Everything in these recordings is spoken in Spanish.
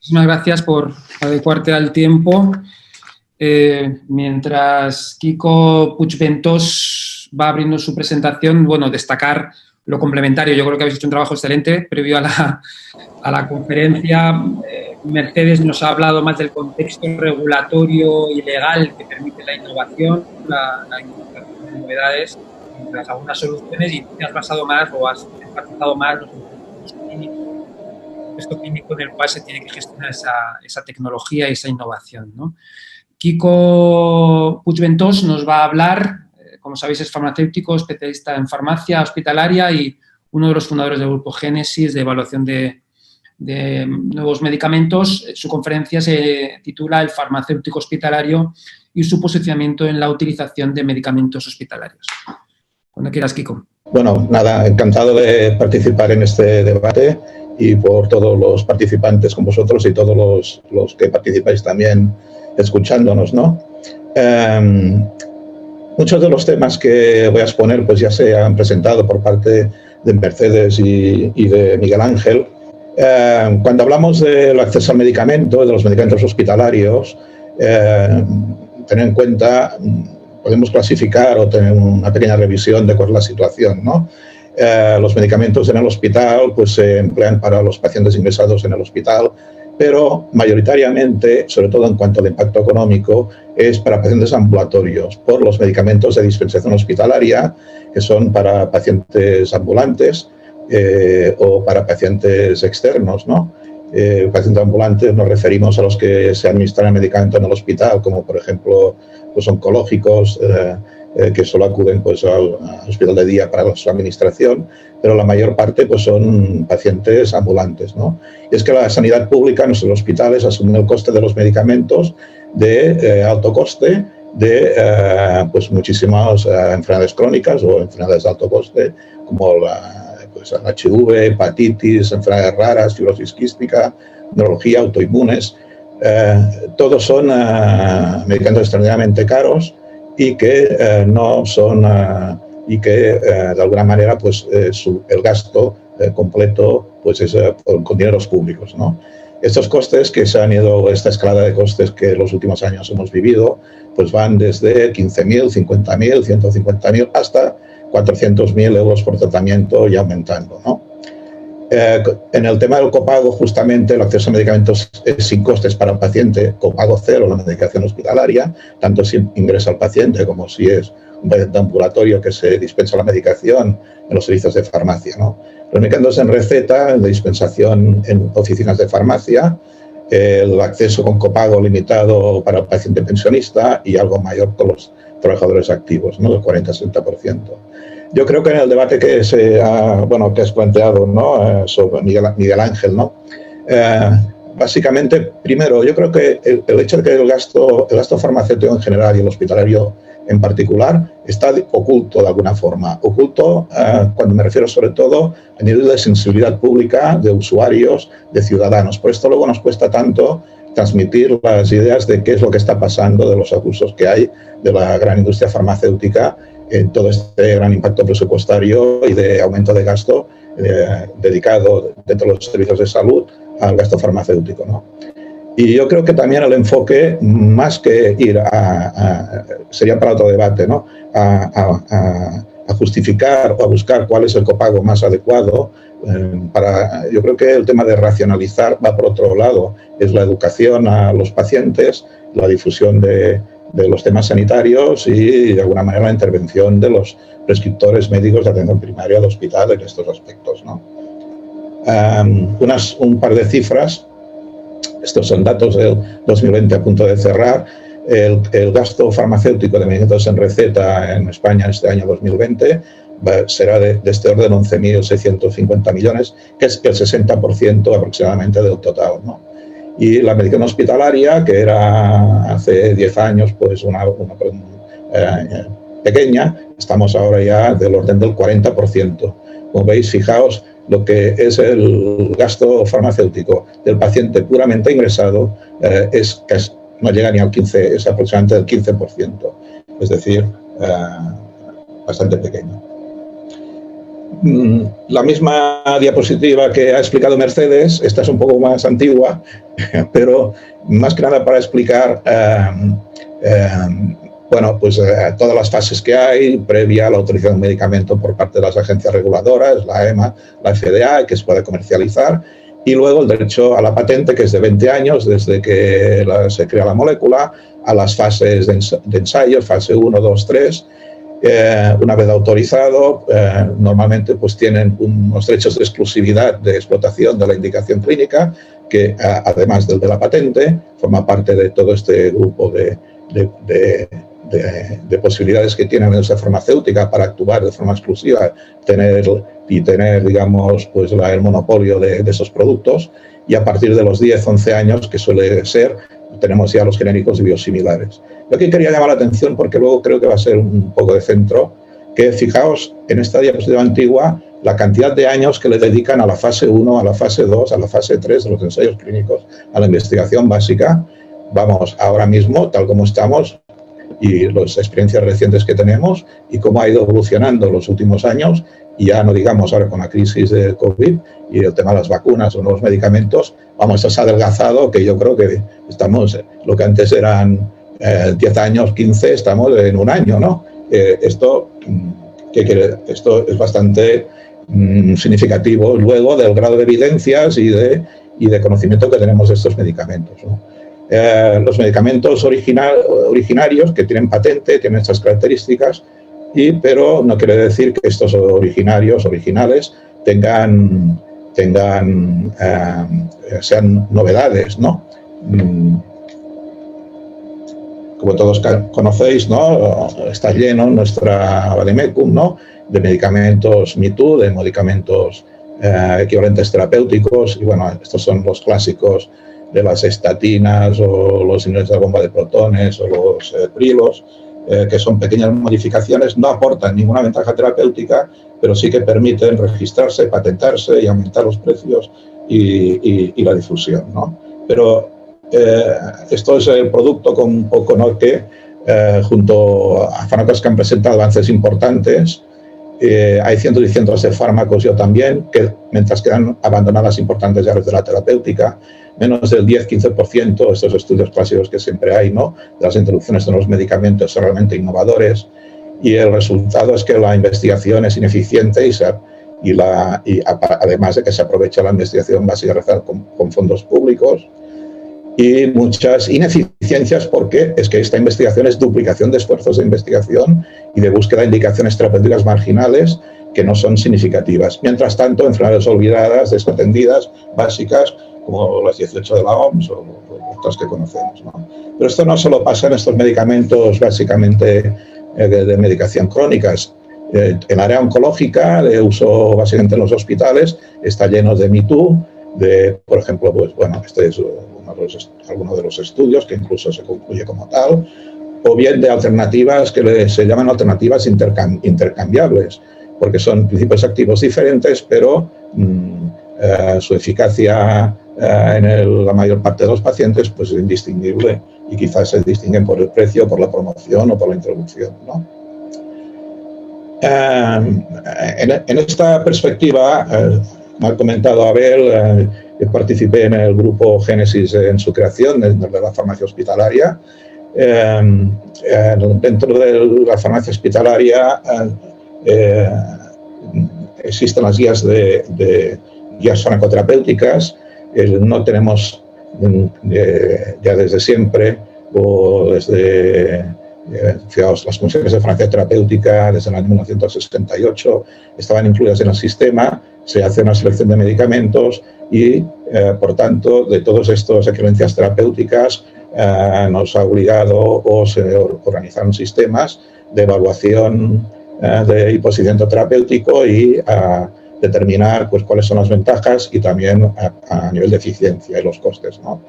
Muchísimas gracias por adecuarte al tiempo. Mientras Quico Puigventós va abriendo su presentación, bueno, destacar lo complementario. Yo creo que habéis hecho un trabajo excelente previo a la conferencia. Mercedes nos ha hablado más del contexto regulatorio y legal que permite la innovación, la incorporación de novedades, mientras algunas soluciones, y te has basado más o has enfatizado más los contexto clínico en el cual se tiene que gestionar esa tecnología y esa innovación, ¿no? Quico Puigventós nos va a hablar, como sabéis, es farmacéutico, especialista en farmacia hospitalaria y uno de los fundadores del grupo Génesis de evaluación de nuevos medicamentos. Su conferencia se titula El farmacéutico hospitalario y su posicionamiento en la utilización de medicamentos hospitalarios. Cuando quieras, Quico. Bueno, nada, encantado de participar en este debate y por todos los participantes con vosotros y todos los que participáis también escuchándonos, ¿no? Muchos de los temas que voy a exponer pues ya se han presentado por parte de Mercedes y de Miguel Ángel. Cuando hablamos del acceso al medicamento, de los medicamentos hospitalarios, tener en cuenta, podemos clasificar o tener una pequeña revisión de cuál es la situación, ¿no? Los medicamentos en el hospital pues se emplean para los pacientes ingresados en el hospital, pero mayoritariamente, sobre todo en cuanto al impacto económico, es para pacientes ambulatorios, por los medicamentos de dispensación hospitalaria, que son para pacientes ambulantes o para pacientes externos, ¿no? Pacientes ambulantes nos referimos a los que se administran el medicamento en el hospital, como por ejemplo los oncológicos, que solo acuden pues, al hospital de día para su administración, pero la mayor parte pues, son pacientes ambulantes, ¿no? Y es que la sanidad pública en nuestros hospitales asume el coste de los medicamentos de alto coste de pues, muchísimas enfermedades crónicas o enfermedades de alto coste, como pues, el HIV, hepatitis, enfermedades raras, fibrosis quística, neurología, autoinmunes. Todos son medicamentos extraordinariamente caros y que no son y que de alguna manera pues el gasto completo pues es con dineros públicos, ¿no? Estos costes que se han ido, esta escalada de costes que en los últimos años hemos vivido, pues van desde 15.000, 50.000, 150.000 hasta 400.000 euros por tratamiento y aumentando, ¿no? En el tema del copago, justamente el acceso a medicamentos sin costes para el paciente, copago cero, la medicación hospitalaria, tanto si ingresa el paciente como si es un paciente ambulatorio que se dispensa la medicación en los servicios de farmacia, ¿no? Los medicamentos en receta, de dispensación en oficinas de farmacia, el acceso con copago limitado para el paciente pensionista y algo mayor con los trabajadores activos, ¿no? Del 40-60%. Yo creo que en el debate que que has planteado, ¿no? Sobre Miguel Ángel, ¿no? Básicamente, primero, yo creo que el hecho de que el gasto farmacéutico en general y el hospitalario en particular está oculto de alguna forma. Oculto cuando me refiero sobre todo a nivel de sensibilidad pública, de usuarios, de ciudadanos. Por esto luego nos cuesta tanto transmitir las ideas de qué es lo que está pasando, de los abusos que hay de la gran industria farmacéutica en todo este gran impacto presupuestario y de aumento de gasto dedicado dentro de los servicios de salud al gasto farmacéutico, ¿no? Y yo creo que también el enfoque, más que ir sería para otro debate, ¿no? A justificar o a buscar cuál es el copago más adecuado, yo creo que el tema de racionalizar va por otro lado, es la educación a los pacientes, la difusión de los temas sanitarios y, de alguna manera, la intervención de los prescriptores médicos de atención primaria del hospital en estos aspectos, ¿no? Un par de cifras. Estos son datos del 2020 a punto de cerrar. El gasto farmacéutico de medicamentos en receta en España este año 2020 será de este orden 11.650 millones, que es el 60% aproximadamente del total, ¿no? Y la medicación hospitalaria, que era hace 10 años pues una pequeña, estamos ahora ya del orden del 40%. Como veis, fijaos lo que es el gasto farmacéutico del paciente puramente ingresado, no llega ni al 15%, es aproximadamente del 15%, es decir, bastante pequeño. La misma diapositiva que ha explicado Mercedes, esta es un poco más antigua, pero más que nada para explicar bueno, pues todas las fases que hay previa a la autorización de un medicamento por parte de las agencias reguladoras, la EMA, la FDA, que se puede comercializar, y luego el derecho a la patente, que es de 20 años, desde que se crea la molécula, a las fases de ensayo, fase 1, 2, 3. Una vez autorizado, normalmente pues tienen unos derechos de exclusividad de explotación de la indicación clínica, que además del de la patente, forma parte de todo este grupo de posibilidades que tiene la industria farmacéutica para actuar de forma exclusiva tener, digamos, pues el monopolio de esos productos, y a partir de los 10, 11 años, que suele ser, tenemos ya los genéricos y biosimilares. Yo aquí quería llamar la atención, porque luego creo que va a ser un poco de centro, que fijaos en esta diapositiva antigua la cantidad de años que le dedican a la fase 1, a la fase 2, a la fase 3 de los ensayos clínicos, a la investigación básica. Vamos, ahora mismo, tal como estamos, y las experiencias recientes que tenemos, y cómo ha ido evolucionando los últimos años, y ya no digamos ahora con la crisis del COVID y el tema de las vacunas o nuevos medicamentos, vamos, esto se ha adelgazado, que yo creo que estamos, lo que antes eran 10 años, 15, estamos en un año, ¿no? Esto es bastante significativo luego del grado de evidencias y de conocimiento que tenemos de estos medicamentos, ¿no? Los medicamentos originarios que tienen patente tienen estas características, pero no quiere decir que estos originales sean novedades, ¿no? Como todos conocéis, ¿no? Está lleno nuestra Vademecum, ¿no? De medicamentos MeToo, de medicamentos equivalentes terapéuticos, y bueno, estos son los clásicos de las estatinas o los inhibidores de la bomba de protones o los prilos, que son pequeñas modificaciones, no aportan ninguna ventaja terapéutica, pero sí que permiten registrarse, patentarse y aumentar los precios y la difusión, ¿no? Pero esto es el producto con un poco, ¿no?, que junto a fármacos que han presentado avances importantes, hay cientos y cientos de fármacos, yo también, que mientras quedan abandonadas importantes áreas de la terapéutica, menos del 10-15%, estos estudios clásicos que siempre hay, ¿no?, de las introducciones de los medicamentos son realmente innovadores, y el resultado es que la investigación es ineficiente y además de que se aprovecha la investigación básica con fondos públicos, y muchas ineficiencias, porque es que esta investigación es duplicación de esfuerzos de investigación y de búsqueda de indicaciones terapéuticas marginales que no son significativas. Mientras tanto, enfermedades olvidadas, desatendidas, básicas, como las 18 de la OMS o otras que conocemos, ¿no? Pero esto no solo pasa en estos medicamentos básicamente de medicación crónicas. El área oncológica, de uso básicamente en los hospitales, está lleno de MeToo, por ejemplo, pues bueno, este es alguno de los estudios que incluso se concluye como tal, o bien de alternativas que se llaman alternativas intercambiables, porque son principios activos diferentes, pero su eficacia en la mayor parte de los pacientes pues es indistinguible, y quizás se distinguen por el precio, por la promoción o por la introducción, ¿no? En esta perspectiva, me ha comentado Abel, yo participé en el grupo Génesis en su creación, de la farmacia hospitalaria. Dentro de la farmacia hospitalaria existen las guías guías farmacoterapéuticas. No tenemos ya desde siempre, o desde, fijaos, las funciones de farmacia terapéutica desde el año 1968 estaban incluidas en el sistema. Se hace una selección de medicamentos y, por tanto, de todas estas equivalencias terapéuticas nos ha obligado o se organizaron sistemas de evaluación y posicionamiento terapéutico y a determinar pues cuáles son las ventajas y también a nivel de eficiencia y los costes, ¿no?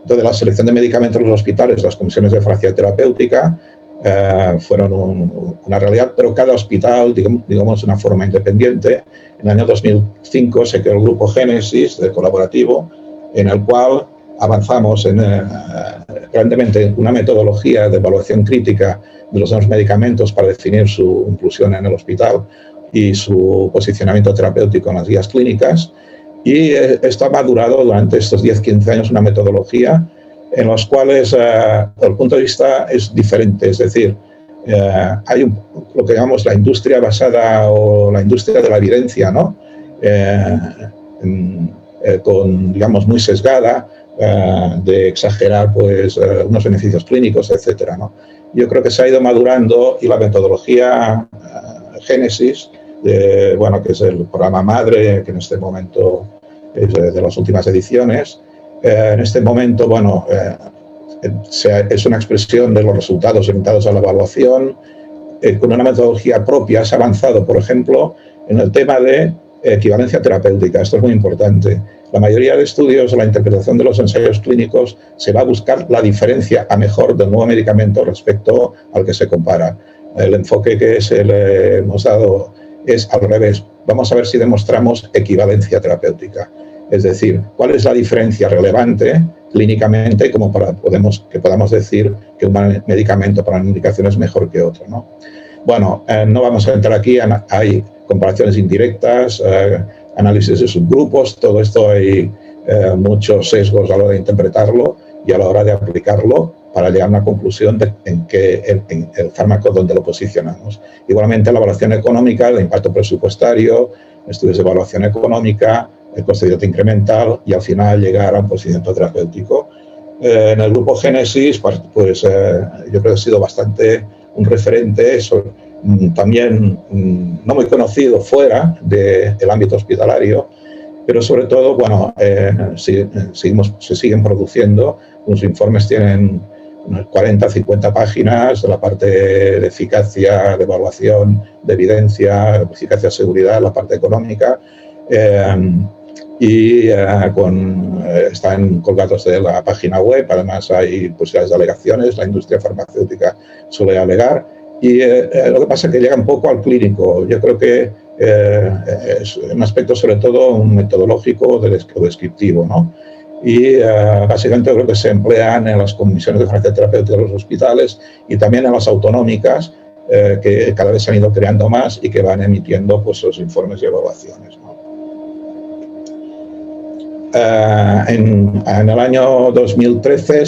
Entonces, la selección de medicamentos en los hospitales, las comisiones de farmacia terapéutica, fueron una realidad, pero cada hospital, digamos, de una forma independiente. En el año 2005 se creó el grupo Génesis de colaborativo, en el cual avanzamos grandemente en una metodología de evaluación crítica de los nuevos medicamentos para definir su inclusión en el hospital, y su posicionamiento terapéutico en las guías clínicas. Y esto ha madurado durante estos 10-15 años una metodología en los cuales el punto de vista es diferente. Es decir, hay lo que llamamos la industria basada o la industria de la evidencia, ¿no? Digamos, muy sesgada, de exagerar pues, unos beneficios clínicos, etcétera, ¿no? Yo creo que se ha ido madurando y la metodología Génesis, bueno, que es el programa madre, que en este momento es de las últimas ediciones, en este momento, bueno, es una expresión de los resultados orientados a la evaluación. Con una metodología propia se ha avanzado, por ejemplo, en el tema de equivalencia terapéutica. Esto es muy importante. La mayoría de estudios, la interpretación de los ensayos clínicos, se va a buscar la diferencia a mejor del nuevo medicamento respecto al que se compara. El enfoque que le hemos dado es al revés. Vamos a ver si demostramos equivalencia terapéutica. Es decir, cuál es la diferencia relevante clínicamente como que podamos decir que un medicamento para una indicación es mejor que otro, ¿no? Bueno, no vamos a entrar aquí, hay comparaciones indirectas, análisis de subgrupos, todo esto hay muchos sesgos a la hora de interpretarlo y a la hora de aplicarlo para llegar a una conclusión en el fármaco donde lo posicionamos. Igualmente la evaluación económica, el impacto presupuestario, estudios de evaluación económica, el coste de incremental y al final llegar a un posicionamiento terapéutico. En el grupo Génesis, pues yo creo que ha sido bastante un referente, también no muy conocido fuera del ámbito hospitalario, pero sobre todo, bueno, se siguen produciendo, los informes tienen unas 40-50 páginas de la parte de eficacia, de evaluación, de evidencia, eficacia, seguridad, la parte económica, están colgados de la página web. Además hay posibilidades de alegaciones, la industria farmacéutica suele alegar, y lo que pasa es que llega un poco al clínico. Yo creo que es un aspecto sobre todo metodológico o descriptivo, ¿no? Y básicamente creo que se emplean en las comisiones de farmacoterapéutica de los hospitales y también en las autonómicas, que cada vez se han ido creando más y que van emitiendo pues, los informes y evaluaciones, ¿no? En el año 2013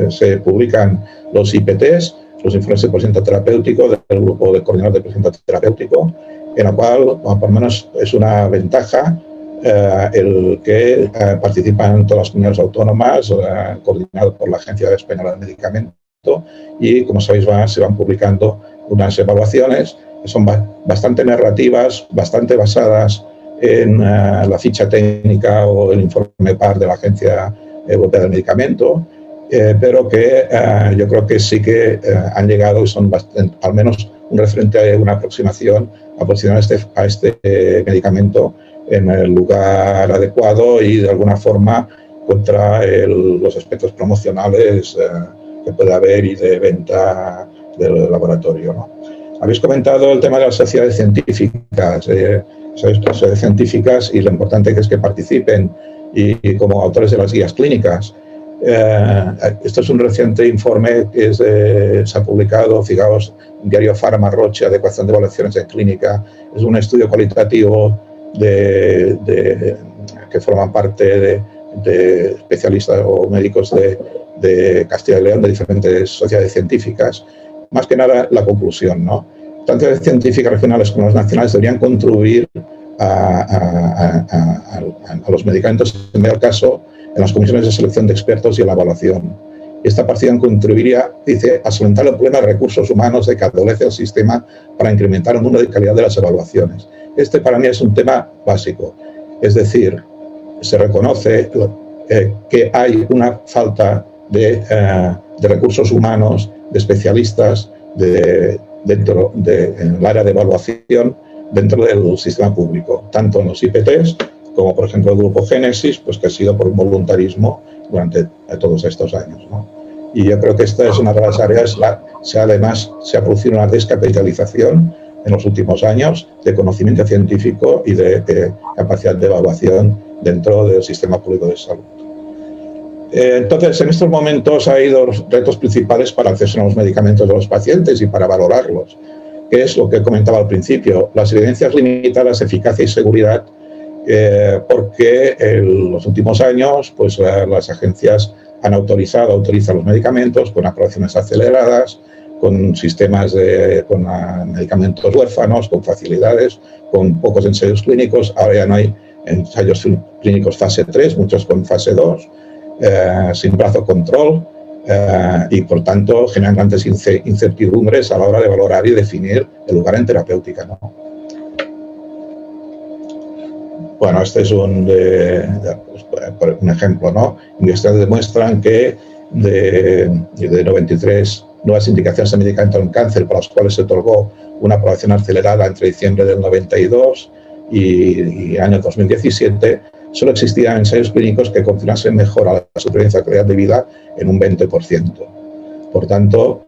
se publican los IPTs, los informes de porcentaje terapéutico del grupo de coordinadores de porcentaje terapéutico, en la cual, bueno, por lo menos es una ventaja el que participan todas las comunidades autónomas, coordinado por la Agencia Española del Medicamento, y como sabéis se van publicando unas evaluaciones que son bastante narrativas, bastante basadas en la ficha técnica o el informe PAR de la Agencia Europea del Medicamento, pero que yo creo que sí que han llegado y son al menos un referente, una aproximación a posicionar a este medicamento en el lugar adecuado y de alguna forma contra los aspectos promocionales que puede haber y de venta del laboratorio, ¿no? Habéis comentado el tema de las sociedades científicas, las sociedades científicas y lo importante que es que participen y como autores de las guías clínicas. Esto es un reciente informe que se ha publicado, fijaos, en Diario Pharma Roche, Adecuación de Evaluaciones en Clínica. Es un estudio cualitativo que forman parte de especialistas o médicos de Castilla y León, de diferentes sociedades científicas. Más que nada la conclusión, ¿no? Tanto las científicas regionales como las nacionales deberían contribuir a los medicamentos, en el caso, en las comisiones de selección de expertos y en la evaluación. Esta partida contribuiría, dice, a solventar el problema de recursos humanos de que adolece el sistema para incrementar el número y calidad de las evaluaciones. Este para mí es un tema básico. Es decir, se reconoce que hay una falta de recursos humanos, de especialistas dentro del área de evaluación dentro del sistema público, tanto en los IPTs como, por ejemplo, el grupo Génesis, pues que ha sido por voluntarismo durante todos estos años, ¿no? Y yo creo que esta es una de las áreas, además se ha producido una descapitalización en los últimos años de conocimiento científico y de capacidad de evaluación dentro del sistema público de salud. Entonces, en estos momentos hay dos retos principales para el acceso a los medicamentos de los pacientes y para valorarlos, que es lo que comentaba al principio, las evidencias limitadas, eficacia y seguridad, porque en los últimos años pues, las agencias autorizan los medicamentos con aprobaciones aceleradas, con sistemas con medicamentos huérfanos, con facilidades, con pocos ensayos clínicos. Ahora ya no hay ensayos clínicos fase 3, muchos con fase 2, sin brazo control, y por tanto generan grandes incertidumbres a la hora de valorar y definir el lugar en terapéutica, ¿no? Bueno, este es un ejemplo, ¿no? Investigadores demuestran que de 93 nuevas indicaciones de medicamentos en cáncer para las cuales se otorgó una aprobación acelerada entre diciembre del 92 y año 2017, solo existían ensayos clínicos que confirmasen mejora la supervivencia y calidad de vida en un 20%. Por tanto,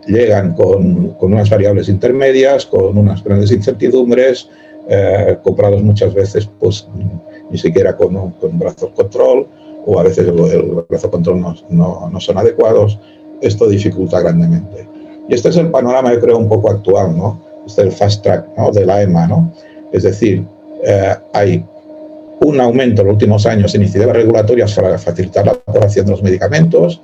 llegan con unas variables intermedias, con unas grandes incertidumbres, comprados muchas veces pues ni siquiera con brazos control, o a veces el brazo control no son adecuados. Esto dificulta grandemente. Y este es el panorama, yo creo, un poco actual, ¿no? Este es el fast track, ¿no?, de la EMA, ¿no? Es decir, hay un aumento en los últimos años de iniciativas regulatorias para facilitar la aprobación de los medicamentos.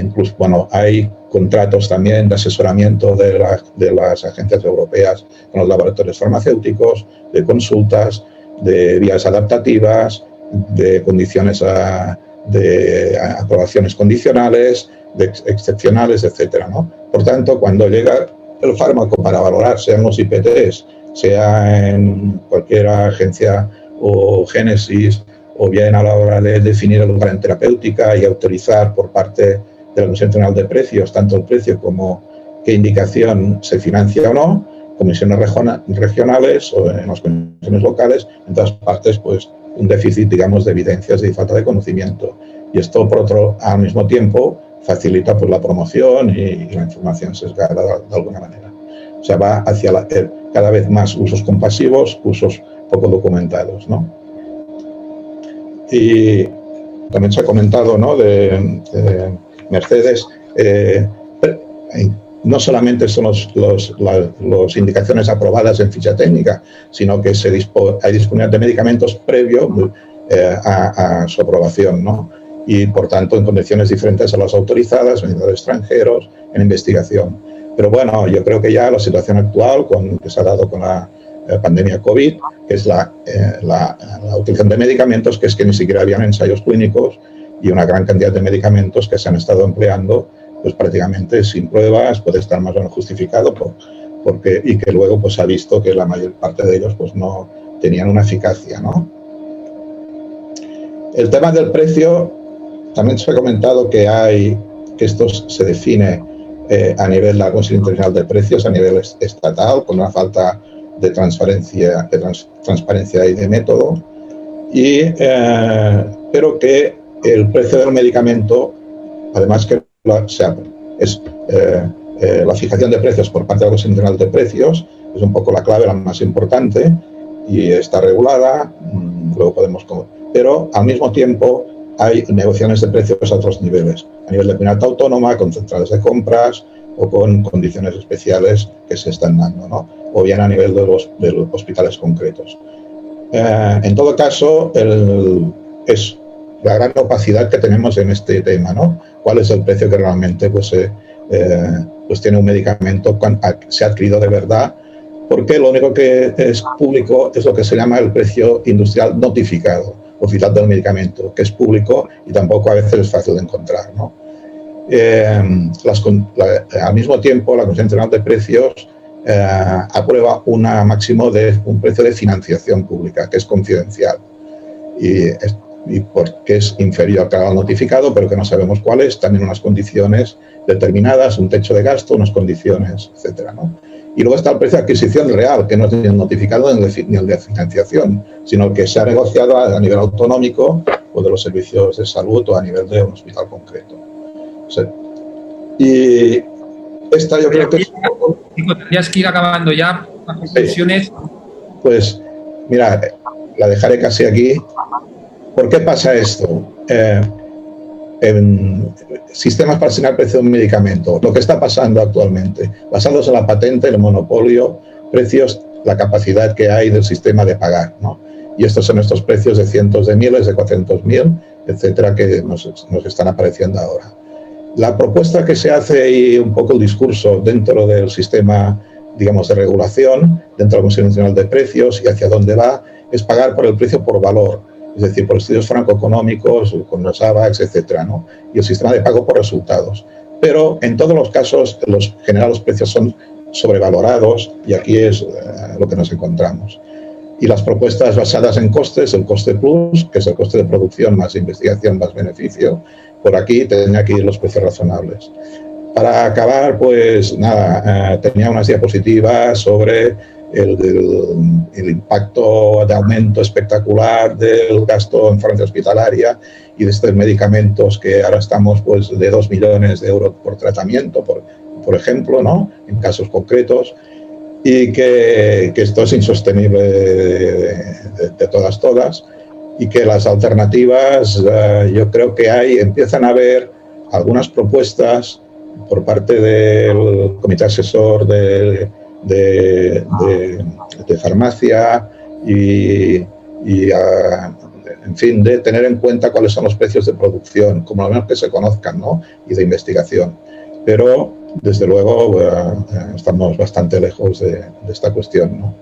Incluso, bueno, hay contratos también de asesoramiento de las agencias europeas con los laboratorios farmacéuticos, de consultas, de vías adaptativas, de condiciones de aprobaciones condicionales, de excepcionales, etcétera, ¿no? Por tanto, cuando llega el fármaco para valorar, sean los IPTs, sea en cualquier agencia o génesis, o bien a la hora de definir el lugar en terapéutica y autorizar por parte de la Comisión Nacional de Precios, tanto el precio como qué indicación se financia o no, comisiones regionales o en las comisiones locales, en todas partes, pues un déficit, digamos, de evidencias y falta de conocimiento. Y esto, por otro, al mismo tiempo, facilita pues, la promoción y la información sesgada de alguna manera. O sea, va hacia cada vez más usos compasivos, usos poco documentados, ¿no? Y también se ha comentado, ¿no?, de Mercedes, no solamente son las indicaciones aprobadas en ficha técnica, sino que hay disponibilidad de medicamentos previo a su aprobación, ¿no? Y, por tanto, en condiciones diferentes a las autorizadas, en extranjeros, en investigación. Pero bueno, yo creo que ya la situación actual que se ha dado con la pandemia COVID, que es la utilización de medicamentos, que es que ni siquiera habían ensayos clínicos y una gran cantidad de medicamentos que se han estado empleando pues prácticamente sin pruebas, puede estar más o menos justificado y que luego pues se ha visto que la mayor parte de ellos pues no tenían una eficacia, ¿no? El tema del precio, también se ha comentado que esto se define a nivel de la Comisión Internacional de Precios, a nivel estatal, con una falta de transparencia y de método, pero que el precio del medicamento, además que la fijación de precios por parte de la Comisión Internacional de Precios, es un poco la clave, la más importante, y está regulada, luego pero al mismo tiempo hay negociaciones de precios a otros niveles, a nivel de comunidad autónoma, con centrales de compras o con condiciones especiales que se están dando, ¿no? O bien a nivel de los hospitales concretos. En todo caso, es la gran opacidad que tenemos en este tema, ¿no? ¿Cuál es el precio que realmente pues tiene un medicamento se ha adquirido de verdad? Porque lo único que es público es lo que se llama el precio industrial notificado, oficial del medicamento, que es público y tampoco a veces es fácil de encontrar, ¿no? Al mismo tiempo, la Comisión Nacional de Precios aprueba un máximo de un precio de financiación pública, que es confidencial, y porque es inferior al notificado, pero que no sabemos cuál es, también unas condiciones determinadas, un techo de gasto, unas condiciones, etcétera, ¿no? Y luego está el precio de adquisición real, que no es ni el notificado ni el de financiación, sino que se ha negociado a nivel autonómico o de los servicios de salud o a nivel de un hospital concreto. O sea, y esta yo creo que es... Tendrías que ir acabando ya las conclusiones. Pues, mira, la dejaré casi aquí. ¿Por qué pasa esto? en sistemas para asignar precio de un medicamento, lo que está pasando actualmente, basados en la patente, el monopolio, precios, la capacidad que hay del sistema de pagar, ¿no? Y estos son estos precios de cientos de miles, de 400.000, etcétera, que nos están apareciendo ahora. La propuesta que se hace y un poco el discurso dentro del sistema, digamos, de regulación, dentro de la Comisión Nacional de Precios y hacia dónde va, es pagar por el precio por valor, es decir, por estudios francoeconómicos, con los AVAX, etcétera, ¿no? Y el sistema de pago por resultados. Pero en todos los casos, en general, los precios son sobrevalorados y aquí es lo que nos encontramos. Y las propuestas basadas en costes, el coste plus, que es el coste de producción más investigación más beneficio, por aquí tenía que ir los precios razonables. Para acabar, pues nada, tenía unas diapositivas sobre el impacto de aumento espectacular del gasto en farmacia hospitalaria y de estos medicamentos que ahora estamos pues de 2 millones de euros por tratamiento, por ejemplo, ¿no? En casos concretos, y que esto es insostenible de todas, y que las alternativas, yo creo que empiezan a haber algunas propuestas por parte del Comité Asesor de Farmacia y en fin, de tener en cuenta cuáles son los precios de producción, como al menos que se conozcan, ¿no? Y de investigación. Pero, desde luego, estamos bastante lejos de esta cuestión, ¿no?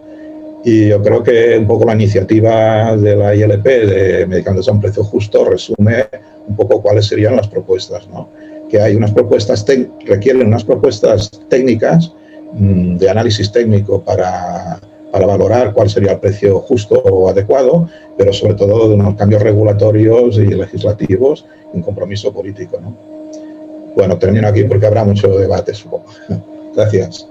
Y yo creo que un poco la iniciativa de la ILP de medicamentos a un precio justo resume un poco cuáles serían las propuestas, ¿no? Que hay unas propuestas, requieren unas propuestas técnicas de análisis técnico para valorar cuál sería el precio justo o adecuado, pero sobre todo de unos cambios regulatorios y legislativos y un compromiso político, ¿no? Bueno, termino aquí porque habrá mucho debate, supongo. Gracias.